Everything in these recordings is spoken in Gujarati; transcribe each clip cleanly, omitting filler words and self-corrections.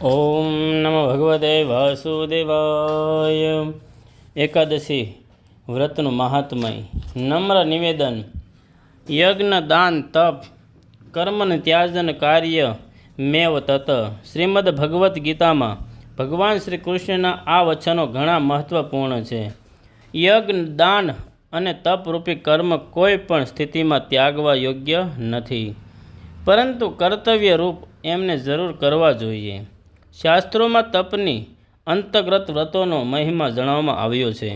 ઓમ નમો ભગવતે વાસુદેવાય। એકાદશી વ્રતનું મહાત્મય। નમ્ર નિવેદન। યજ્ઞ દાન તપ કર્મ ત્યાજન કાર્ય મેવ તત। શ્રીમદ ભગવદ્ ગીતામાં ભગવાન શ્રી કૃષ્ણના આ વચનો ઘણા મહત્વપૂર્ણ છે। યજ્ઞ દાન અને તપ રૂપી કર્મ કોઈ પણ સ્થિતિમાં ત્યાગવા યોગ્ય નથી, પરંતુ કર્તવ્ય રૂપ એમને જરૂર કરવા જોઈએ। શાસ્ત્રોમાં તપની અંતર્ગત વ્રતોનો મહિમા જણાવવામાં આવ્યો છે।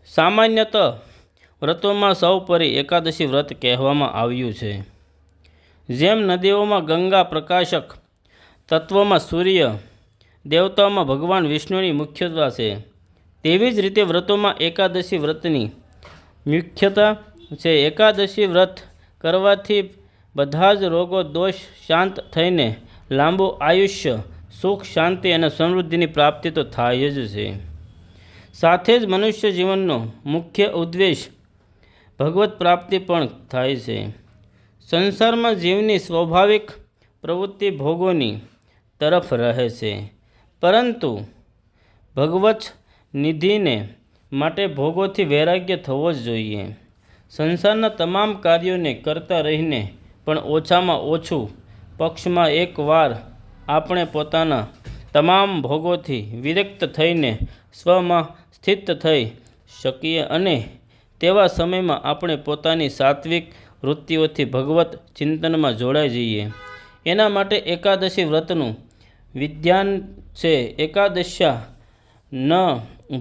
સામાન્યતઃ વ્રતોમાં સૌપરી એકાદશી વ્રત કહેવામાં આવ્યું છે। જેમ નદીઓમાં ગંગા પ્રકાશક, તત્વોમાં સૂર્ય, દેવતાઓમાં ભગવાન વિષ્ણુની મુખ્યતા છે, તેવી જ રીતે વ્રતોમાં એકાદશી વ્રતની મુખ્યતા છે। એકાદશી વ્રત કરવાથી બધા જ રોગો દોષ શાંત થઈને લાંબુ આયુષ્ય, સુખ, શાંતિ અને સમૃદ્ધિની પ્રાપ્તિ તો થાય જ છે। સાથે જ મનુષ્ય જીવનનો મુખ્ય ઉદ્દેશ ભગવત પ્રાપ્તિ પણ થાય છે। સંસારમાં જીવની સ્વાભાવિક પ્રવૃત્તિ ભોગોની તરફ રહે છે, પરંતુ ભગવત નિધિને માટે ભોગોથી વૈરાગ્ય થવો જ જોઈએ। સંસારના તમામ કાર્યોને કરતા રહીને પણ ઓછામાં ઓછું પક્ષમાં એક વાર આપણે પોતાના તમામ ભોગોથી વિરક્ત થઈને સ્વમાં સ્થિત થઈ શકીએ, અને તેવા સમયમાં આપણે પોતાની સાત્વિક વૃત્તિઓથી ભગવત ચિંતનમાં જોડાઈ જઈએ। એના માટે એકાદશી વ્રતનું વિધાન છે। એકાદશ્યા ન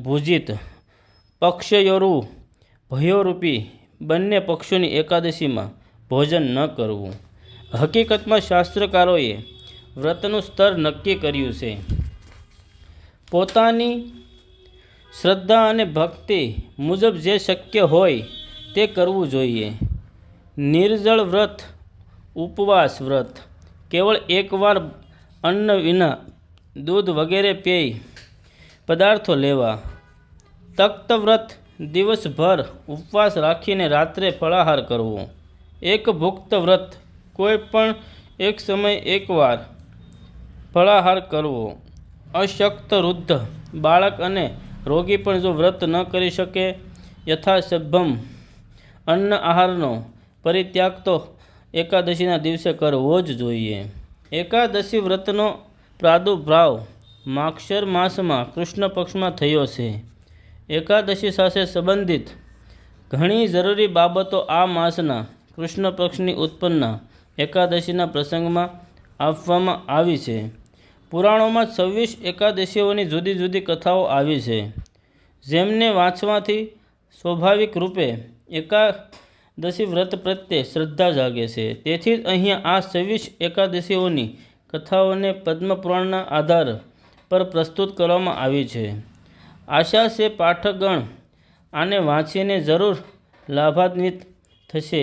ભુજિત પક્ષયોરુ ભયોરૂપી બંને પક્ષોની એકાદશીમાં ભોજન ન કરવું। હકીકતમાં શાસ્ત્રકારોએ વ્રતનું સ્તર નક્કી કર્યું છે। પોતાની શ્રદ્ધા અને ભક્તિ મુજબ જે શક્ય હોય તે કરવું જોઈએ। નિર્જળ વ્રત, ઉપવાસ વ્રત, કેવળ એકવાર અન્ન વિના દૂધ વગેરે પેય પદાર્થો લેવા। તક્ત વ્રત, દિવસભર ઉપવાસ રાખીને રાત્રે ફળાહાર કરવો। એક ભુક્ત વ્રત, કોઈ પણ એક સમય એકવાર ફળાહાર કરવો। અશક્ત, વૃદ્ધ, બાળક અને રોગી પણ જો વ્રત ન કરી શકે, યથાસંભવ અન્ન આહારનો પરિત્યાગ તો એકાદશીના દિવસે કરવો જ જોઈએ। એકાદશી વ્રતનો પ્રાદુર્ભાવ માગશર માસમાં કૃષ્ણ પક્ષમાં થયો છે। એકાદશી સાથે સંબંધિત ઘણી જરૂરી બાબતો આ માસના કૃષ્ણ પક્ષની ઉત્પન્ન એકાદશીના પ્રસંગમાં આપવામાં આવી છે। પુરાણોમાં 26 એકાદશીઓની જુદી જુદી કથાઓ આવી છે, જેમને વાંચવાથી સ્વાભાવિક રૂપે એકાદશી વ્રત પ્રત્યે શ્રદ્ધા જાગે છે। તેથી જ અહીંયા આ 26 એકાદશીઓની કથાઓને પદ્મપુરાણના આધાર પર પ્રસ્તુત કરવામાં આવી છે। આશા છે પાઠકગણ આને વાંચીને જરૂર લાભાન્વિત થશે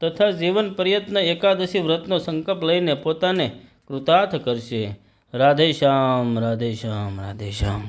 તથા જીવન પર્યંત એકાદશી વ્રતનો સંકલ્પ લઈને પોતાને કૃતાર્થ કરશે। રાધે શ્યામ, રાધે શ્યામ, રાધે શ્યામ।